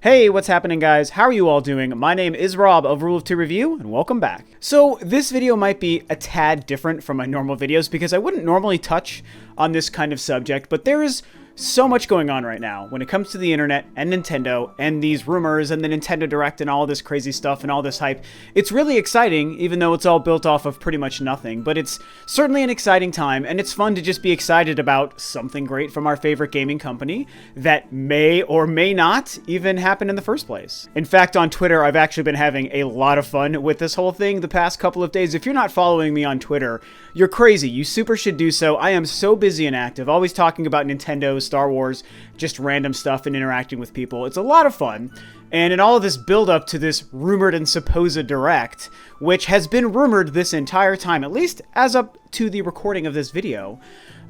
Hey, what's happening, guys? How are you all doing? My name is Rob of Rule of Two Review, and welcome back. So this video might be a tad different from my normal videos because I wouldn't normally touch on this kind of subject, but there is so much going on right now when it comes to the internet and Nintendo and these rumors and the Nintendo Direct and all this crazy stuff and all this hype. It's really exciting, even though it's all built off of pretty much nothing, but it's certainly an exciting time, and it's fun to just be excited about something great from our favorite gaming company that may or may not even happen in the first place. In fact, on Twitter, I've actually been having a lot of fun with this whole thing the past couple of days. If you're not following me on Twitter, you're crazy. You super should do so. I am so busy and active, always talking about Nintendo, Star Wars, just random stuff and interacting with people. It's a lot of fun. And in all of this build up to this rumored and supposed Direct, which has been rumored this entire time, at least as up to the recording of this video,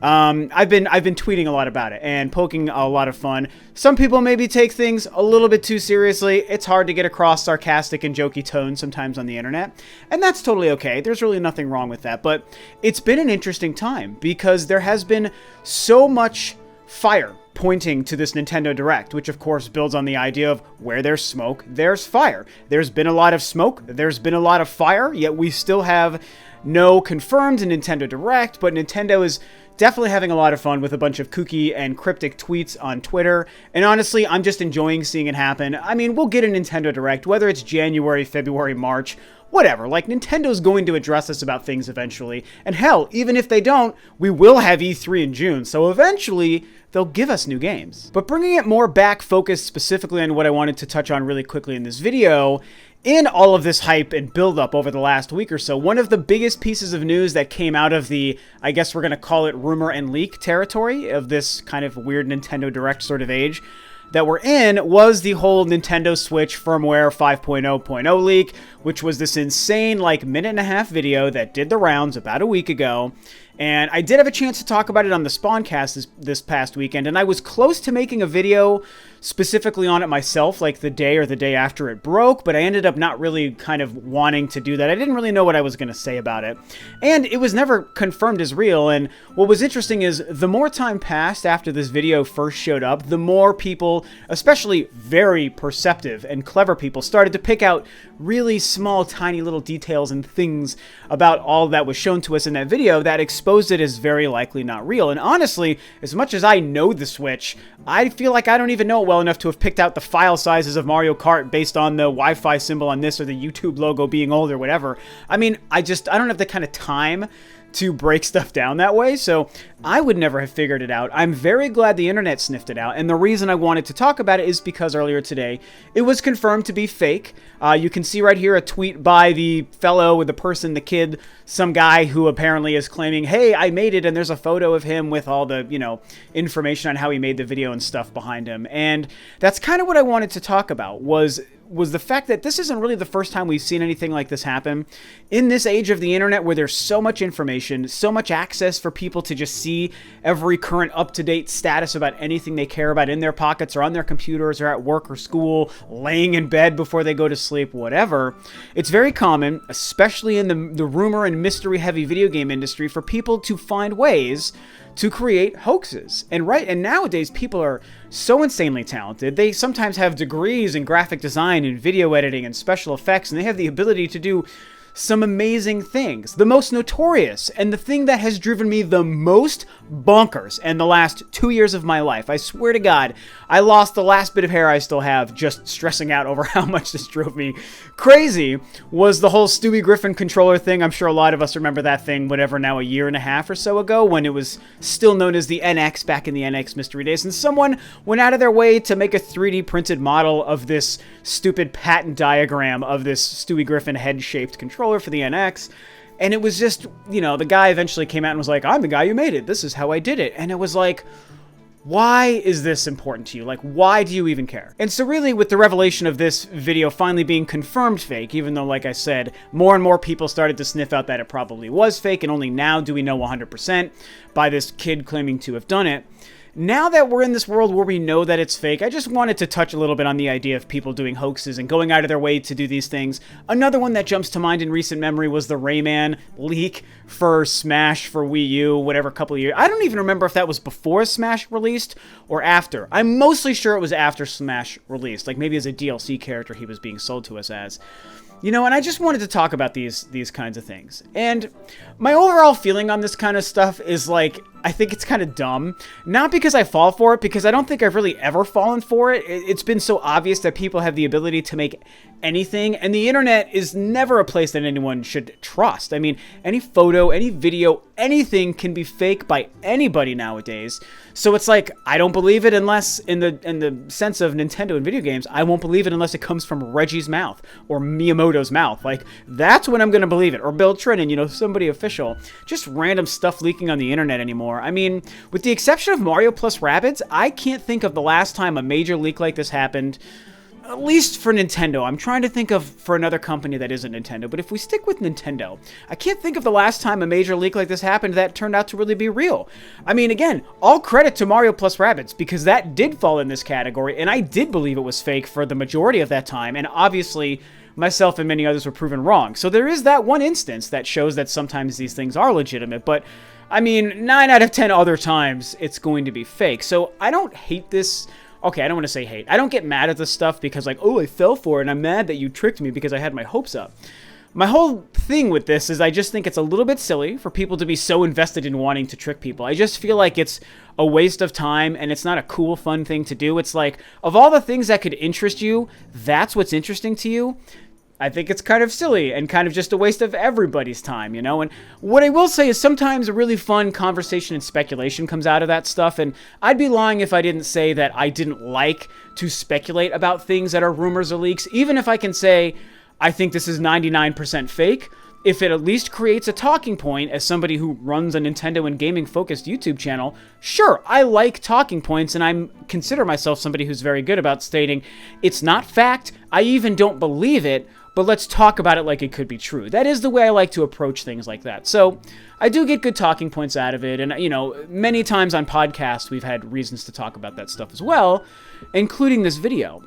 I've been tweeting a lot about it and poking a lot of fun. Some people maybe take things a little bit too seriously. It's hard to get across sarcastic and jokey tones sometimes on the internet, and that's totally okay. There's really nothing wrong with that, but it's been an interesting time because there has been so much fire pointing to this Nintendo Direct, which of course builds on the idea of where there's smoke, there's fire. There's been a lot of smoke, there's been a lot of fire, yet we still have no confirmed Nintendo Direct, but Nintendo is definitely having a lot of fun with a bunch of kooky and cryptic tweets on Twitter, and honestly, I'm just enjoying seeing it happen. I mean, we'll get a Nintendo Direct, whether it's January, February, March, whatever. Like, Nintendo's going to address us about things eventually, and hell, even if they don't, we will have E3 in June, so eventually they'll give us new games. But bringing it more back, focused specifically on what I wanted to touch on really quickly in this video, in all of this hype and build-up over the last week or so, one of the biggest pieces of news that came out of the, I guess we're going to call it rumor and leak territory of this kind of weird Nintendo Direct sort of age that we're in was the whole Nintendo Switch firmware 5.0.0 leak, which was this insane, like, minute-and-a-half video that did the rounds about a week ago. And I did have a chance to talk about it on the Spawncast this past weekend, and I was close to making a video specifically on it myself, like the day or the day after it broke, but I ended up not really kind of wanting to do that. I didn't really know what I was going to say about it, and it was never confirmed as real. And what was interesting is the more time passed after this video first showed up, the more people, especially very perceptive and clever people, started to pick out really small, tiny little details and things about all that was shown to us in that video that exposed it as very likely not real. And honestly, as much as I know the Switch, I feel like I don't even know it well enough to have picked out the file sizes of Mario Kart based on the Wi-Fi symbol on this or the YouTube logo being old or whatever. I mean, I don't have the kind of time to break stuff down that way, so I would never have figured it out. I'm very glad the internet sniffed it out, and the reason I wanted to talk about it is because earlier today, it was confirmed to be fake. You can see right here a tweet by the fellow, the person, the kid, some guy who apparently is claiming, hey, I made it, and there's a photo of him with all the, information on how he made the video and stuff behind him. And that's kind of what I wanted to talk about, was the fact that this isn't really the first time we've seen anything like this happen. In this age of the internet where there's so much information, so much access for people to just see every current up-to-date status about anything they care about in their pockets or on their computers or at work or school, laying in bed before they go to sleep, whatever, it's very common, especially in the rumor and mystery-heavy video game industry, for people to find ways to create hoaxes. And nowadays, people are so insanely talented. They sometimes have degrees in graphic design and video editing and special effects, and they have the ability to do some amazing things. The most notorious, and the thing that has driven me the most bonkers in the last 2 years of my life, I swear to God, I lost the last bit of hair I still have just stressing out over how much this drove me crazy, was the whole Stewie Griffin controller thing. I'm sure a lot of us remember that thing, whatever, now a year and a half or so ago, when it was still known as the NX back in the NX mystery days, and someone went out of their way to make a 3D printed model of this stupid patent diagram of this Stewie Griffin head-shaped controller for the NX, and it was just, the guy eventually came out and was like, I'm the guy who made it, this is how I did it. And it was like, why is this important to you? Like, why do you even care? And so really, with the revelation of this video finally being confirmed fake, even though, like I said, more and more people started to sniff out that it probably was fake, and only now do we know 100% by this kid claiming to have done it, now that we're in this world where we know that it's fake, I just wanted to touch a little bit on the idea of people doing hoaxes and going out of their way to do these things. Another one that jumps to mind in recent memory was the Rayman leak for Smash for Wii U, whatever, couple of years. I don't even remember if that was before Smash released or after. I'm mostly sure it was after Smash released, like maybe as a DLC character he was being sold to us as. You know, and I just wanted to talk about these kinds of things. And my overall feeling on this kind of stuff is like, I think it's kind of dumb. Not because I fall for it, because I don't think I've really ever fallen for it. It's been so obvious that people have the ability to make anything, and the internet is never a place that anyone should trust. I mean, any photo, any video, anything can be fake by anybody nowadays. So it's like, I don't believe it unless, in the sense of Nintendo and video games, I won't believe it unless it comes from Reggie's mouth or Miyamoto's mouth. Like, that's when I'm going to believe it. Or Bill Trinan, you know, somebody official. Just random stuff leaking on the internet anymore. I mean, with the exception of Mario plus Rabbids, I can't think of the last time a major leak like this happened. At least for Nintendo. I'm trying to think of for another company that isn't Nintendo, but if we stick with Nintendo, I can't think of the last time a major leak like this happened that turned out to really be real. I mean, again, all credit to Mario plus Rabbids, because that did fall in this category, and I did believe it was fake for the majority of that time, and obviously myself and many others were proven wrong. So there is that one instance that shows that sometimes these things are legitimate, but I mean, 9 out of 10 other times it's going to be fake. So I don't hate this. Okay, I don't want to say hate. I don't get mad at this stuff because like, oh, I fell for it and I'm mad that you tricked me because I had my hopes up. My whole thing with this is I just think it's a little bit silly for people to be so invested in wanting to trick people. I just feel like it's a waste of time and it's not a cool, fun thing to do. It's like, of all the things that could interest you, that's what's interesting to you. I think it's kind of silly and kind of just a waste of everybody's time, you know? And what I will say is sometimes a really fun conversation and speculation comes out of that stuff, and I'd be lying if I didn't say that I didn't like to speculate about things that are rumors or leaks, even if I can say I think this is 99% fake. If it at least creates a talking point as somebody who runs a Nintendo and gaming-focused YouTube channel, sure, I like talking points, and I consider myself somebody who's very good about stating, it's not fact, I even don't believe it, but let's talk about it like it could be true. That is the way I like to approach things like that. So I do get good talking points out of it, and, you know, many times on podcasts we've had reasons to talk about that stuff as well, including this video.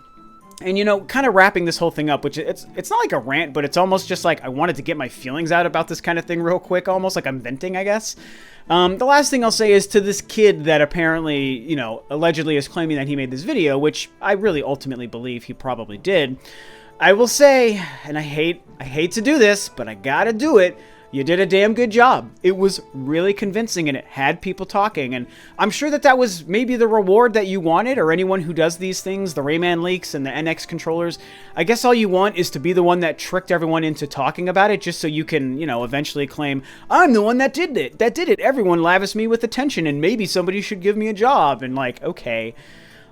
And, you know, kind of wrapping this whole thing up, which it's not like a rant, but it's almost just like I wanted to get my feelings out about this kind of thing real quick, almost like I'm venting, I guess. The last thing I'll say is to this kid that apparently, you know, allegedly is claiming that he made this video, which I really ultimately believe he probably did. I will say, and I hate to do this, but I gotta do it, you did a damn good job. It was really convincing and it had people talking, and I'm sure that that was maybe the reward that you wanted, or anyone who does these things, the Rayman leaks and the NX controllers. I guess all you want is to be the one that tricked everyone into talking about it, just so you can, you know, eventually claim, I'm the one that did it. Everyone lavished me with attention, and maybe somebody should give me a job, and like, okay.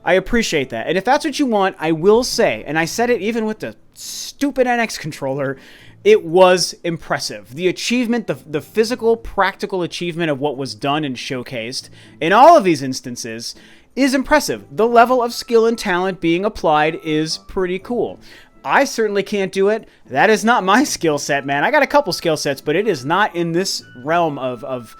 I appreciate that. And if that's what you want, I will say, and I said it even with the stupid NX controller, it was impressive. The achievement, the physical, practical achievement of what was done and showcased in all of these instances is impressive. The level of skill and talent being applied is pretty cool. I certainly can't do it. That is not my skill set, man. I got a couple skill sets, but it is not in this realm of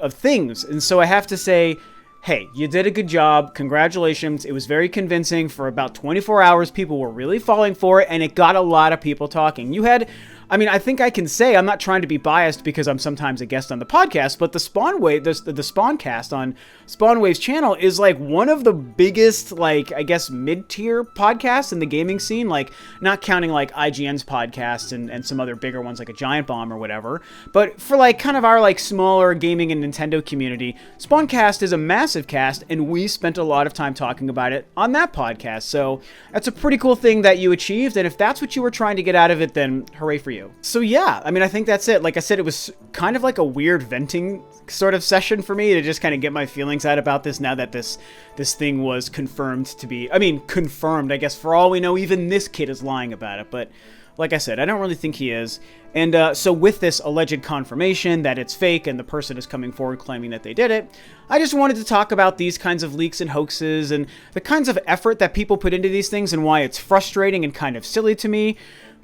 things. And so I have to say, hey, you did a good job. Congratulations. It was very convincing. For about 24 hours, people were really falling for it, and it got a lot of people talking. You had, I mean, I think I can say, I'm not trying to be biased because I'm sometimes a guest on the podcast, but the Spawnwave, the Spawncast on Spawnwave's channel is like one of the biggest, like, I guess, mid-tier podcasts in the gaming scene, like, not counting like IGN's podcast and some other bigger ones like a Giant Bomb or whatever, but for like kind of our like smaller gaming and Nintendo community, Spawncast is a massive cast, and we spent a lot of time talking about it on that podcast. So that's a pretty cool thing that you achieved, and if that's what you were trying to get out of it, then hooray for you. So yeah, I mean, I think that's it. Like I said, it was kind of like a weird venting sort of session for me to just kind of get my feelings out about this now that this thing was confirmed to be, I mean, confirmed, I guess, for all we know, even this kid is lying about it. But like I said, I don't really think he is. And so with this alleged confirmation that it's fake and the person is coming forward claiming that they did it, I just wanted to talk about these kinds of leaks and hoaxes and the kinds of effort that people put into these things and why it's frustrating and kind of silly to me.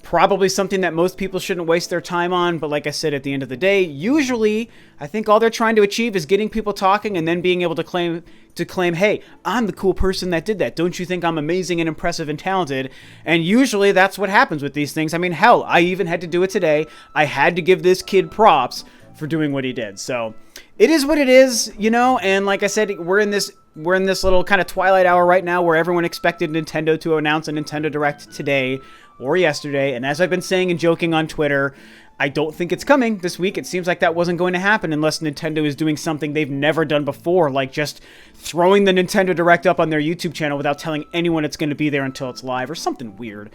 Probably something that most people shouldn't waste their time on, but like I said, at the end of the day, usually I think all they're trying to achieve is getting people talking and then being able to claim, hey, I'm the cool person that did that. Don't you think I'm amazing and impressive and talented? And usually that's what happens with these things. I mean, hell, I even had to do it today. I had to give this kid props for doing what he did. So it is what it is, you know, and like I said, we're in this little kind of twilight hour right now where everyone expected Nintendo to announce a Nintendo Direct today or yesterday. And as I've been saying and joking on Twitter, I don't think it's coming this week. It seems like that wasn't going to happen unless Nintendo is doing something they've never done before, like just throwing the Nintendo Direct up on their YouTube channel without telling anyone it's going to be there until it's live or something weird.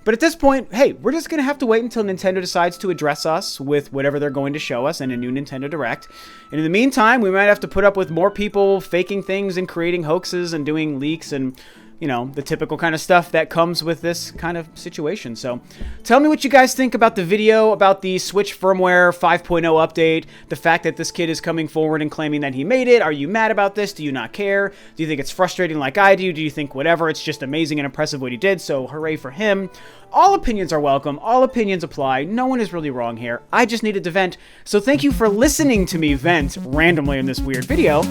But at this point, hey, we're just going to have to wait until Nintendo decides to address us with whatever they're going to show us in a new Nintendo Direct. And in the meantime, we might have to put up with more people faking things and creating hoaxes and doing leaks and, you know, the typical kind of stuff that comes with this kind of situation. So tell me what you guys think about the video, about the Switch Firmware 5.0 update, the fact that this kid is coming forward and claiming that he made it. Are you mad about this? Do you not care? Do you think it's frustrating like I do? Do you think whatever, it's just amazing and impressive what he did, so hooray for him? All opinions are welcome. All opinions apply. No one is really wrong here. I just needed to vent. So thank you for listening to me vent randomly in this weird video.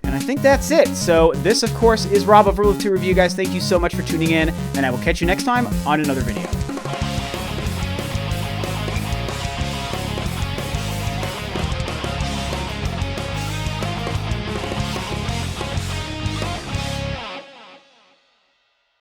And I think that's it. So this, of course, is Rob of Rule of Two Review, guys. Thank you so much for tuning in, and I will catch you next time on another video.